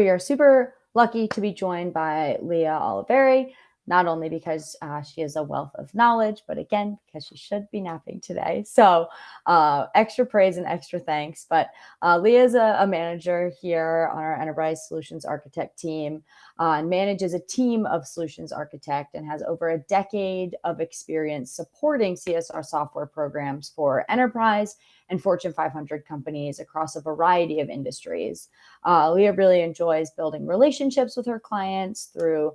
We are super lucky to be joined by Leah Oliveri, not only because she is a wealth of knowledge, but again, because she should be napping today. So extra praise and extra thanks. But Leah is a manager here on our Enterprise Solutions Architect team and manages a team of solutions architect and has over a decade of experience supporting CSR software programs for enterprise and Fortune 500 companies across a variety of industries. Leah really enjoys building relationships with her clients through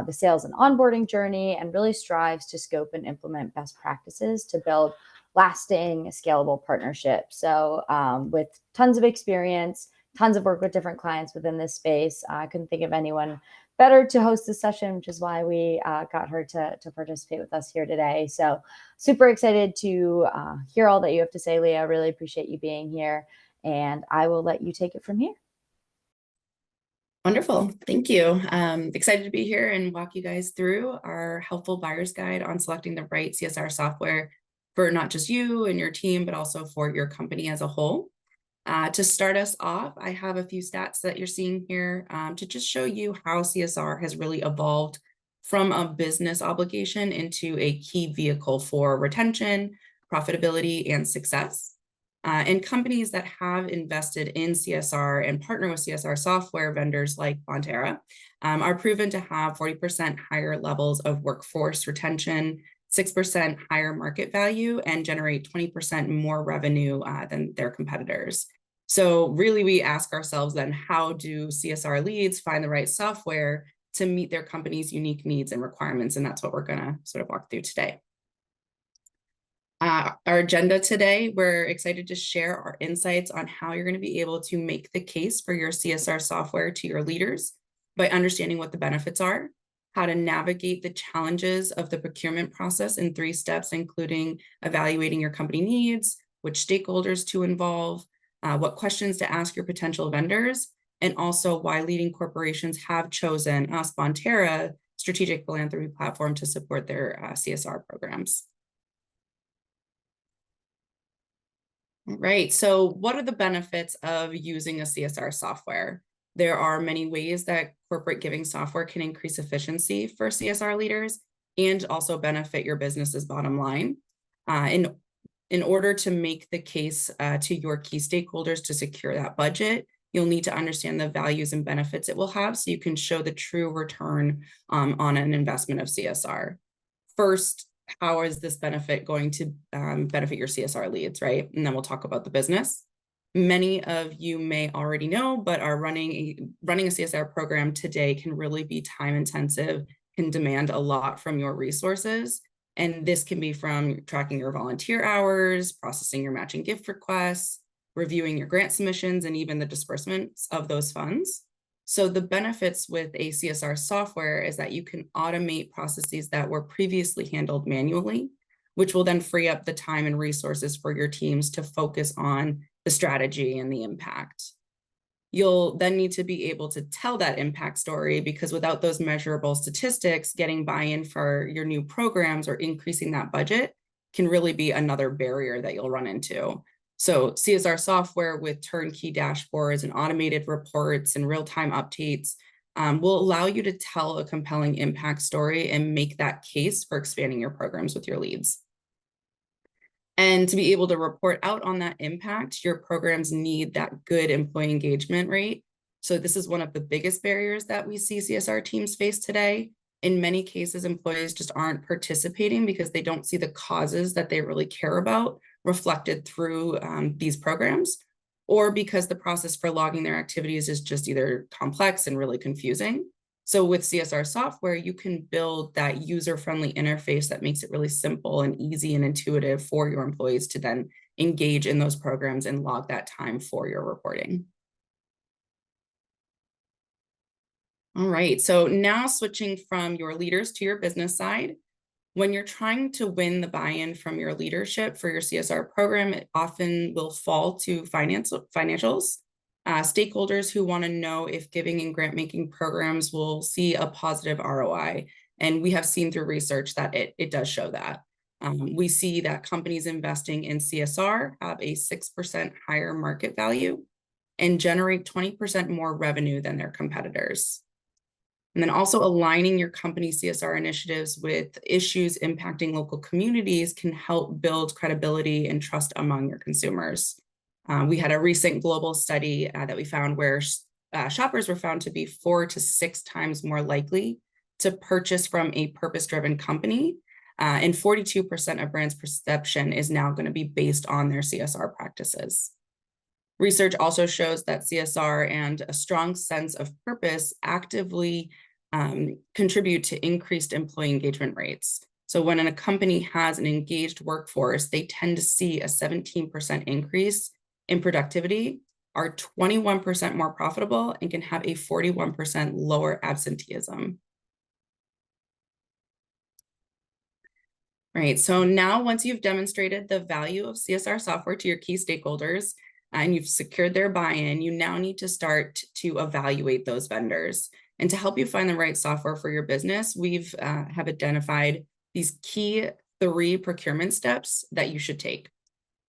the sales and onboarding journey and really strives to scope and implement best practices to build lasting, scalable partnerships. So, with tons of experience, tons of work with different clients within this space, I couldn't think of anyone better to host this session, which is why we got her to participate with us here today. So, super excited to hear all that you have to say, Leah. I really appreciate you being here, and I will let you take it from here. Wonderful. Thank you. Excited to be here and walk you guys through our helpful buyer's guide on selecting the right CSR software for not just you and your team, but also for your company as a whole. To start us off, I have a few stats that you're seeing here to just show you how CSR has really evolved from a business obligation into a key vehicle for retention, profitability, and success. And companies that have invested in CSR and partner with CSR software vendors like Bonterra are proven to have 40% higher levels of workforce retention, 6% higher market value, and generate 20% more revenue than their competitors. So really, we ask ourselves then, how do CSR leads find the right software to meet their company's unique needs and requirements? And that's what we're going to sort of walk through today. Our agenda today, we're excited to share our insights on how you're going to be able to make the case for your CSR software to your leaders by understanding what the benefits are, how to navigate the challenges of the procurement process in 3 steps, including evaluating your company needs, which stakeholders to involve, what questions to ask your potential vendors, and also why leading corporations have chosen us, Bonterra, strategic philanthropy platform, to support their CSR programs. Right. So what are the benefits of using a CSR software? There are many ways that corporate giving software can increase efficiency for CSR leaders and also benefit your business's bottom line. In order to make the case to your key stakeholders to secure that budget, you'll need to understand the values and benefits it will have so you can show the true return on an investment of CSR. First, how is this benefit going to benefit your CSR leads, right? And then we'll talk about the business. Many of you may already know, but are running a CSR program today can really be time intensive, can demand a lot from your resources. And this can be from tracking your volunteer hours, processing your matching gift requests, reviewing your grant submissions, and even the disbursements of those funds. So the benefits with a CSR software is that you can automate processes that were previously handled manually, which will then free up the time and resources for your teams to focus on the strategy and the impact. You'll then need to be able to tell that impact story, because without those measurable statistics, getting buy-in for your new programs or increasing that budget can really be another barrier that you'll run into. So CSR software with turnkey dashboards and automated reports and real-time updates will allow you to tell a compelling impact story and make that case for expanding your programs with your leads. And to be able to report out on that impact, your programs need that good employee engagement rate. So this is one of the biggest barriers that we see CSR teams face today. In many cases, employees just aren't participating because they don't see the causes that they really care about reflected through these programs, or because the process for logging their activities is just either complex and really confusing. So with CSR software, you can build that user-friendly interface that makes it really simple and easy and intuitive for your employees to then engage in those programs and log that time for your reporting. All right, so now switching from your leaders to your business side. When you're trying to win the buy-in from your leadership for your CSR program, it often will fall to financials. Stakeholders who want to know if giving and grant-making programs will see a positive ROI. And we have seen through research that it does show that. We see that companies investing in CSR have a 6% higher market value and generate 20% more revenue than their competitors. And then also aligning your company's CSR initiatives with issues impacting local communities can help build credibility and trust among your consumers. We had a recent global study that we found where shoppers were found to be 4 to 6 times more likely to purchase from a purpose-driven company. And 42% of brands' perception is now going to be based on their CSR practices. Research also shows that CSR and a strong sense of purpose actively contribute to increased employee engagement rates. So when a company has an engaged workforce, they tend to see a 17% increase in productivity, are 21% more profitable, and can have a 41% lower absenteeism. Right, so now once you've demonstrated the value of CSR software to your key stakeholders and you've secured their buy-in, you now need to start to evaluate those vendors. And to help you find the right software for your business, we've have identified these key 3 procurement steps that you should take.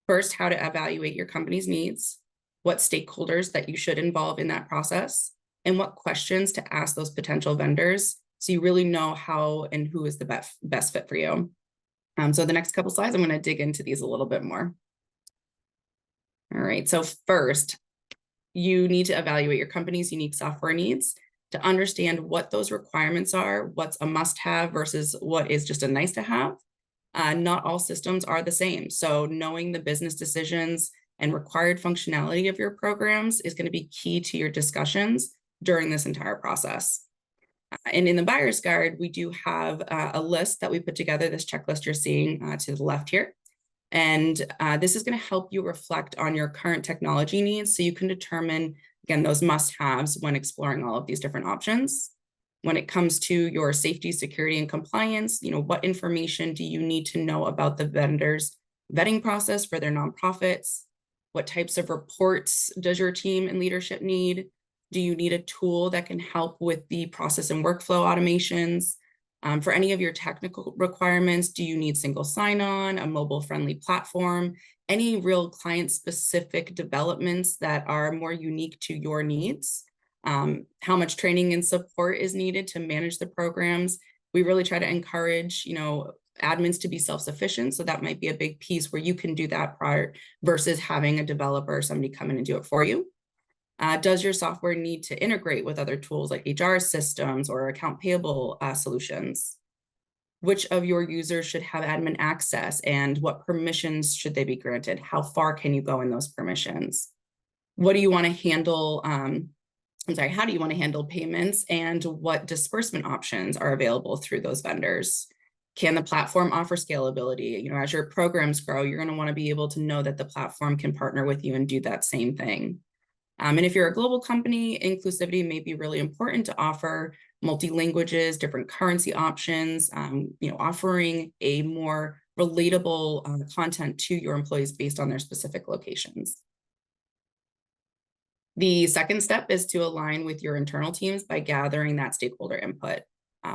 First, how to evaluate your company's needs, what stakeholders that you should involve in that process, and what questions to ask those potential vendors so you really know how and who is the best fit for you. So the next couple slides, I'm going to dig into these a little bit more. All right, so first, you need to evaluate your company's unique software needs to understand what those requirements are, what's a must-have versus what is just a nice-to-have. Not all systems are the same, so knowing the business decisions and required functionality of your programs is going to be key to your discussions during this entire process. And in the buyer's guide, we do have a list that we put together, this checklist you're seeing to the left here. And this is going to help you reflect on your current technology needs so you can determine, again, those must-haves when exploring all of these different options. When it comes to your safety, security, and compliance, what information do you need to know about the vendor's vetting process for their nonprofits? What types of reports does your team and leadership need? Do you need a tool that can help with the process and workflow automations? For any of your technical requirements, do you need single sign-on, a mobile-friendly platform, any real client-specific developments that are more unique to your needs? How much training and support is needed to manage the programs? We really try to encourage, admins to be self-sufficient. So that might be a big piece where you can do that prior versus having a developer or somebody come in and do it for you. Does your software need to integrate with other tools like HR systems or account payable solutions? Which of your users should have admin access and what permissions should they be granted? How far can you go in those permissions? What do you want to handle? How do you want to handle payments and what disbursement options are available through those vendors? Can the platform offer scalability? As your programs grow, you're going to want to be able to know that the platform can partner with you and do that same thing. And if you're a global company, inclusivity may be really important to offer multi-languages, different currency options, offering a more relatable content to your employees based on their specific locations. The second step is to align with your internal teams by gathering that stakeholder input.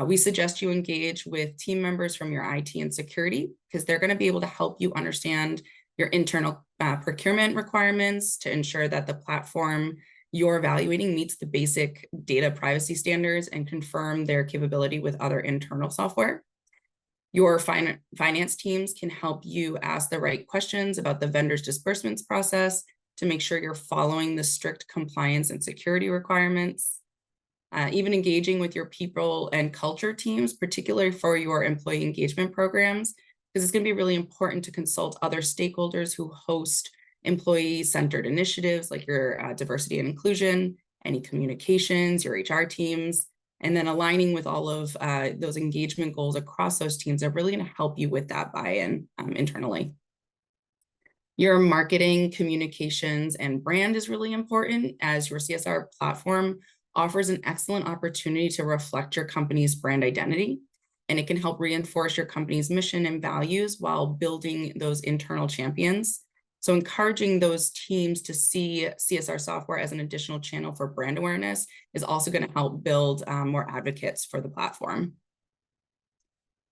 We suggest you engage with team members from your IT and security because they're going to be able to help you understand your internal procurement requirements to ensure that the platform you're evaluating meets the basic data privacy standards and confirm their capability with other internal software. Your finance teams can help you ask the right questions about the vendor's disbursements process to make sure you're following the strict compliance and security requirements. Even engaging with your people and culture teams, particularly for your employee engagement programs, because it's going to be really important to consult other stakeholders who host employee-centered initiatives like your diversity and inclusion, any communications, your HR teams, and then aligning with all of those engagement goals across those teams are really going to help you with that buy-in internally. Your marketing, communications, and brand is really important as your CSR platform offers an excellent opportunity to reflect your company's brand identity. And it can help reinforce your company's mission and values while building those internal champions. So encouraging those teams to see CSR software as an additional channel for brand awareness is also going to help build more advocates for the platform.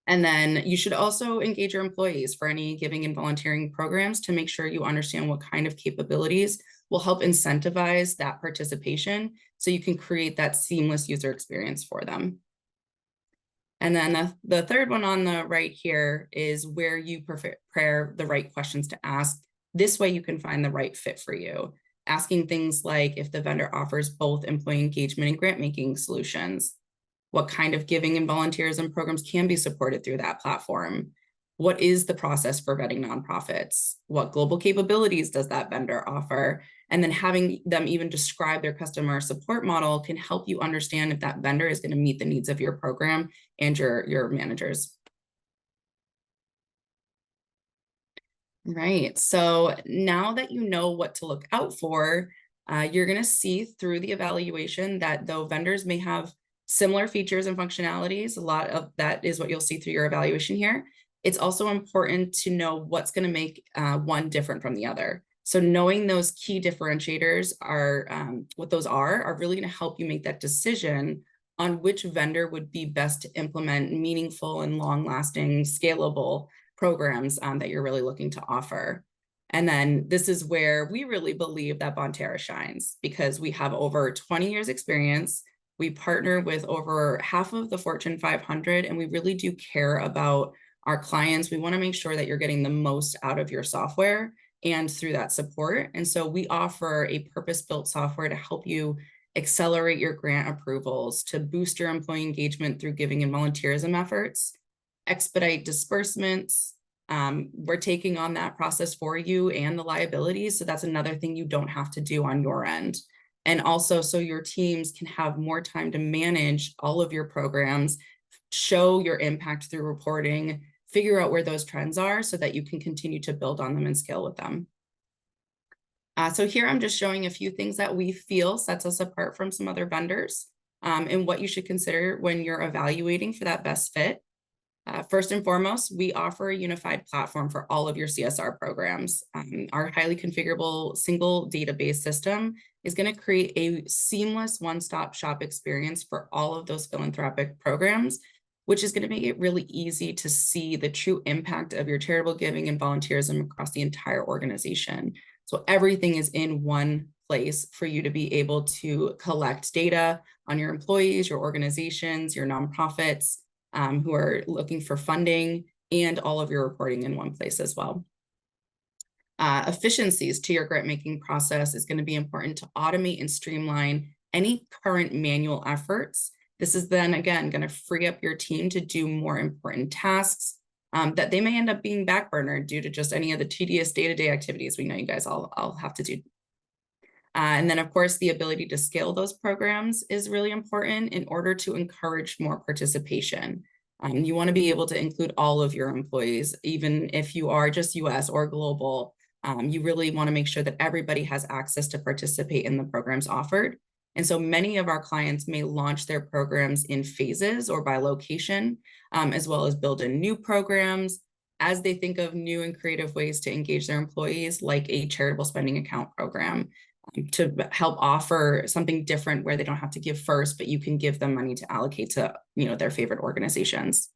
And then you should also engage your employees for any giving and volunteering programs to make sure you understand what kind of capabilities will help incentivize that participation so you can create that seamless user experience for them. And then the third one on the right here is where you prepare the right questions to ask. This way you can find the right fit for you. Asking things like if the vendor offers both employee engagement and grant making solutions, what kind of giving and volunteerism programs can be supported through that platform? What is the process for vetting nonprofits? What global capabilities does that vendor offer? And then having them even describe their customer support model can help you understand if that vendor is going to meet the needs of your program and your managers. Right. So now that you know what to look out for, you're going to see through the evaluation that though vendors may have similar features and functionalities, a lot of that is what you'll see through your evaluation here. It's also important to know what's going to make one different from the other. So knowing those key differentiators are what those are really going to help you make that decision on which vendor would be best to implement meaningful and long-lasting, scalable programs that you're really looking to offer. And then this is where we really believe that Bonterra shines because we have over 20 years experience. We partner with over half of the Fortune 500, and we really do care about our clients. We want to make sure that you're getting the most out of your software and through that support. And so we offer a purpose-built software to help you accelerate your grant approvals, to boost your employee engagement through giving and volunteerism efforts, expedite disbursements. We're taking on that process for you and the liabilities. So that's another thing you don't have to do on your end. And also so your teams can have more time to manage all of your programs, show your impact through reporting, figure out where those trends are so that you can continue to build on them and scale with them. So here I'm just showing a few things that we feel sets us apart from some other vendors and what you should consider when you're evaluating for that best fit. First and foremost, we offer a unified platform for all of your CSR programs. Our highly configurable single database system is going to create a seamless one-stop shop experience for all of those philanthropic programs, which is going to make it really easy to see the true impact of your charitable giving and volunteerism across the entire organization. So everything is in one place for you to be able to collect data on your employees, your organizations, your nonprofits, who are looking for funding, and all of your reporting in one place as well. Efficiencies to your grant making process is going to be important to automate and streamline any current manual efforts. This is then again going to free up your team to do more important tasks that they may end up being backburnered due to just any of the tedious day-to-day activities we know you guys all have to do. And then, of course, the ability to scale those programs is really important in order to encourage more participation. You want to be able to include all of your employees, even if you are just US or global. You really want to make sure that everybody has access to participate in the programs offered. And so many of our clients may launch their programs in phases or by location, as well as build in new programs as they think of new and creative ways to engage their employees, like a charitable spending account program, to help offer something different where they don't have to give first, but you can give them money to allocate to, their favorite organizations.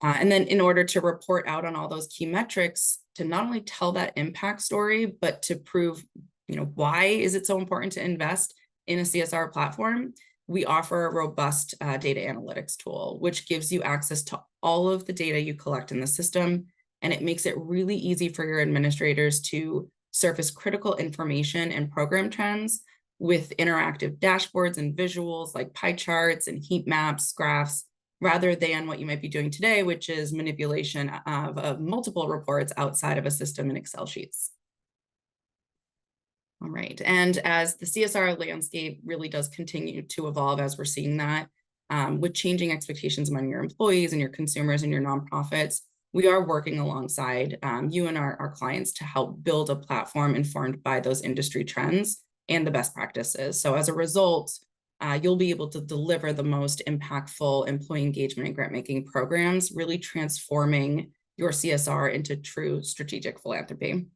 And then in order to report out on all those key metrics, to not only tell that impact story, but to prove, why is it so important to invest in a CSR platform, we offer a robust data analytics tool, which gives you access to all of the data you collect in the system. And it makes it really easy for your administrators to surface critical information and program trends with interactive dashboards and visuals like pie charts and heat maps, graphs, rather than what you might be doing today, which is manipulation of multiple reports outside of a system in Excel sheets. All right, and as the CSR landscape really does continue to evolve, as we're seeing that, with changing expectations among your employees and your consumers and your nonprofits, we are working alongside you and our clients to help build a platform informed by those industry trends and the best practices. So as a result, you'll be able to deliver the most impactful employee engagement and grant making programs, really transforming your CSR into true strategic philanthropy.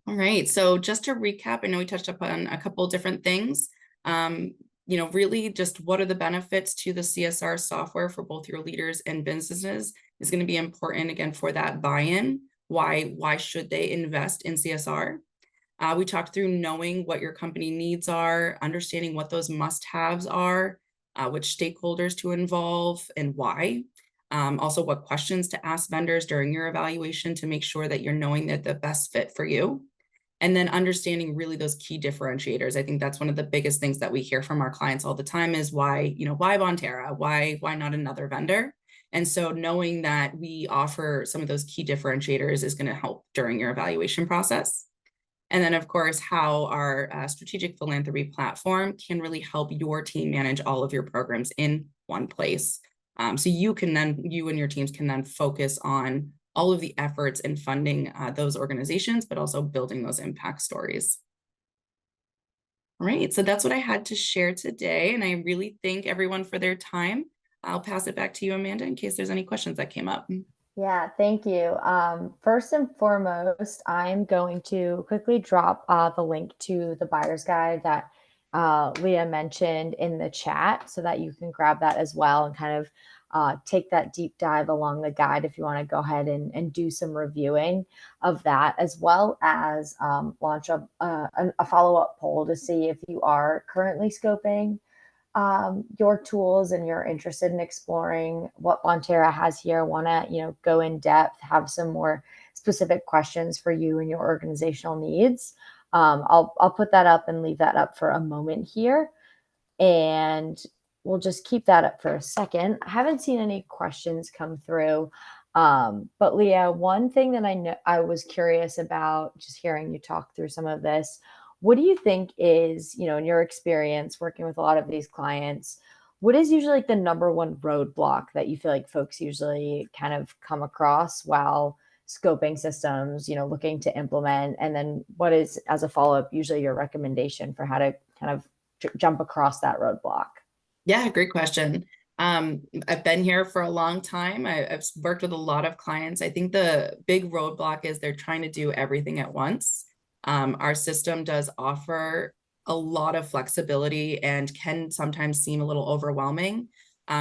All right, so just to recap, I know we touched upon a couple different things. really just what are the benefits to the CSR software for both your leaders and businesses is going to be important again for that buy-in. Why should they invest in CSR? We talked through knowing what your company needs are, understanding what those must-haves are, which stakeholders to involve and why. Also, what questions to ask vendors during your evaluation to make sure that you're knowing that the best fit for you. And then understanding really those key differentiators. I think that's one of the biggest things that we hear from our clients all the time is why Bonterra? Why not another vendor? And so knowing that we offer some of those key differentiators is going to help during your evaluation process. And then, of course, how our strategic philanthropy platform can really help your team manage all of your programs in one place. So you and your teams can then focus on all of the efforts in funding those organizations, but also building those impact stories. All right, so that's what I had to share today. And I really thank everyone for their time. I'll pass it back to you, Amanda, in case there's any questions that came up. Yeah, thank you. First and foremost, I'm going to quickly drop the link to the buyer's guide that Leah mentioned in the chat so that you can grab that as well and kind of take that deep dive along the guide if you want to go ahead and do some reviewing of that, as well as launch a follow-up poll to see if you are currently scoping your tools and you're interested in exploring what Bonterra has here, want to, go in depth, have some more specific questions for you and your organizational needs. I'll put that up and leave that up for a moment here. And we'll just keep that up for a second. I haven't seen any questions come through. But Leah, one thing that I know I was curious about just hearing you talk through some of this, what do you think is, in your experience working with a lot of these clients, what is usually like the number one roadblock that you feel like folks usually kind of come across while scoping systems, looking to implement? And then what is, as a follow-up, usually your recommendation for how to kind of jump across that roadblock? Yeah, great question. I've been here for a long time. I've worked with a lot of clients. I think the big roadblock is they're trying to do everything at once. Our system does offer a lot of flexibility and can sometimes seem a little overwhelming.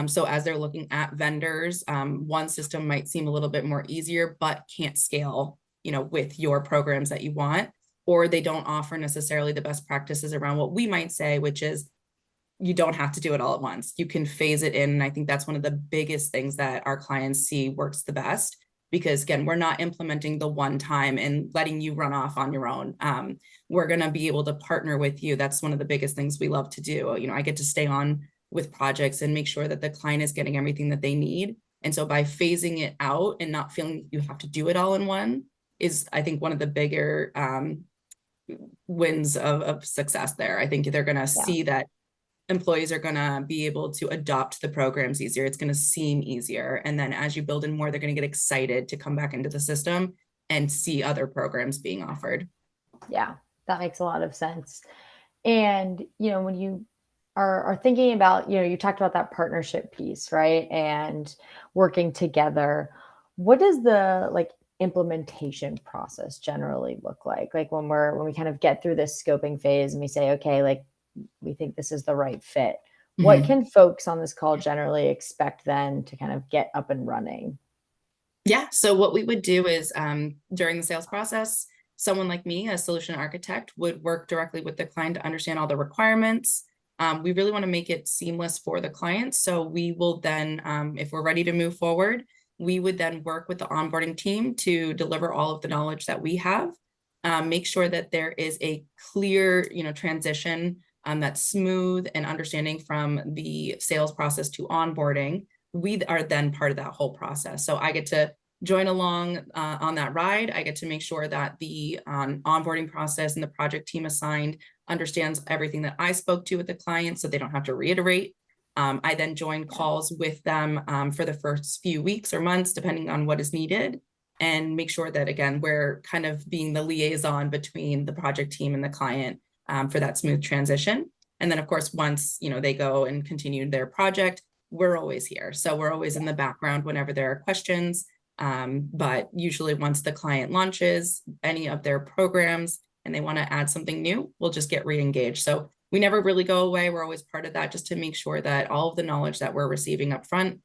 So as they're looking at vendors, one system might seem a little bit more easier, but can't scale, with your programs that you want, or they don't offer necessarily the best practices around what we might say, which is you don't have to do it all at once. You can phase it in. And I think that's one of the biggest things that our clients see works the best, because again, we're not implementing the one time and letting you run off on your own. We're going to be able to partner with you. That's one of the biggest things we love to do. I get to stay on with projects and make sure that the client is getting everything that they need. And so by phasing it out and not feeling you have to do it all in one is, I think, one of the bigger wins of success there. I think they're going to see that employees are going to be able to adopt the programs easier. It's going to seem easier. And then as you build in more, they're going to get excited to come back into the system and see other programs being offered. Yeah, that makes a lot of sense. And, when you are thinking about, you talked about that partnership piece, right? And working together, what does the implementation process generally look like? Like when we kind of get through this scoping phase and we say, okay, we think this is the right fit. What can folks on this call generally expect then to kind of get up and running? Yeah. So what we would do is during the sales process, someone like me, a solution architect, would work directly with the client to understand all the requirements. We really want to make it seamless for the client. So we will then, if we're ready to move forward, we would then work with the onboarding team to deliver all of the knowledge that we have, make sure that there is a clear, transition that's smooth and understanding from the sales process to onboarding. We are then part of that whole process. So I get to join along on that ride. I get to make sure that the onboarding process and the project team assigned understands everything that I spoke to with the client so they don't have to reiterate. I then join calls with them for the first few weeks or months, depending on what is needed, and make sure that, again, we're kind of being the liaison between the project team and the client for that smooth transition. And then, of course, once they go and continue their project, we're always here. So we're always in the background whenever there are questions. But usually once the client launches any of their programs and they want to add something new, we'll just get re-engaged. So we never really go away. We're always part of that, just to make sure that all of the knowledge that we're receiving up front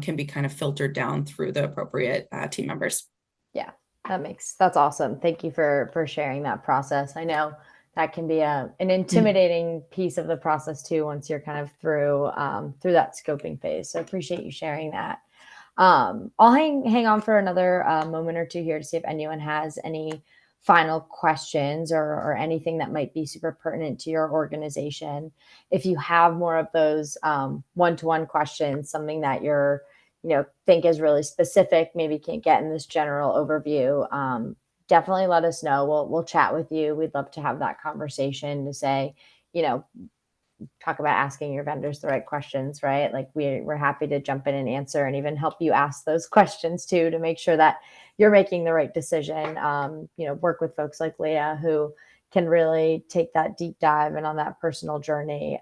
can be kind of filtered down through the appropriate team members. Yeah, that's awesome. Thank you for sharing that process. I know that can be an intimidating piece of the process too once you're kind of through that scoping phase. So appreciate you sharing that. I'll hang on for another moment or two here to see if anyone has any final questions or anything that might be super pertinent to your organization. If you have more of those one-to-one questions, something that you're think is really specific, maybe can't get in this general overview, definitely let us know. We'll chat with you. We'd love to have that conversation to say, you know, talk about asking your vendors the right questions, right? Like we're happy to jump in and answer and even help you ask those questions too, to make sure that you're making the right decision. Work with folks like Leah who can really take that deep dive and on that personal journey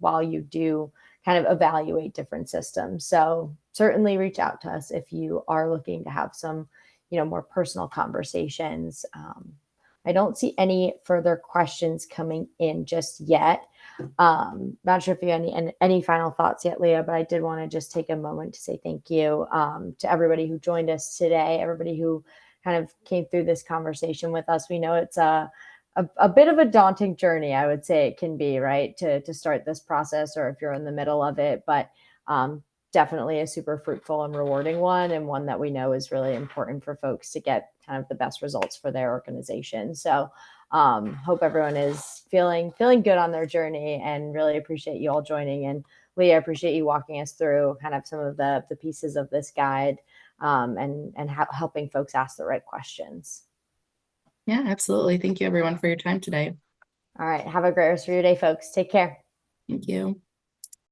while you do kind of evaluate different systems. So certainly reach out to us if you are looking to have some, more personal conversations. I don't see any further questions coming in just yet. Not sure if you have any final thoughts yet, Leah, but I did want to just take a moment to say thank you to everybody who joined us today, everybody who kind of came through this conversation with us. We know it's a bit of a daunting journey, I would say it can be, right, to start this process, or if you're in the middle of it, but definitely a super fruitful and rewarding one, and one that we know is really important for folks to get kind of the best results for their organization. So hope everyone is feeling good on their journey, and really appreciate you all joining. And Leah, I appreciate you walking us through kind of some of the pieces of this guide and helping folks ask the right questions. Yeah, absolutely. Thank you everyone for your time today. All right. Have a great rest of your day, folks. Take care. Thank you.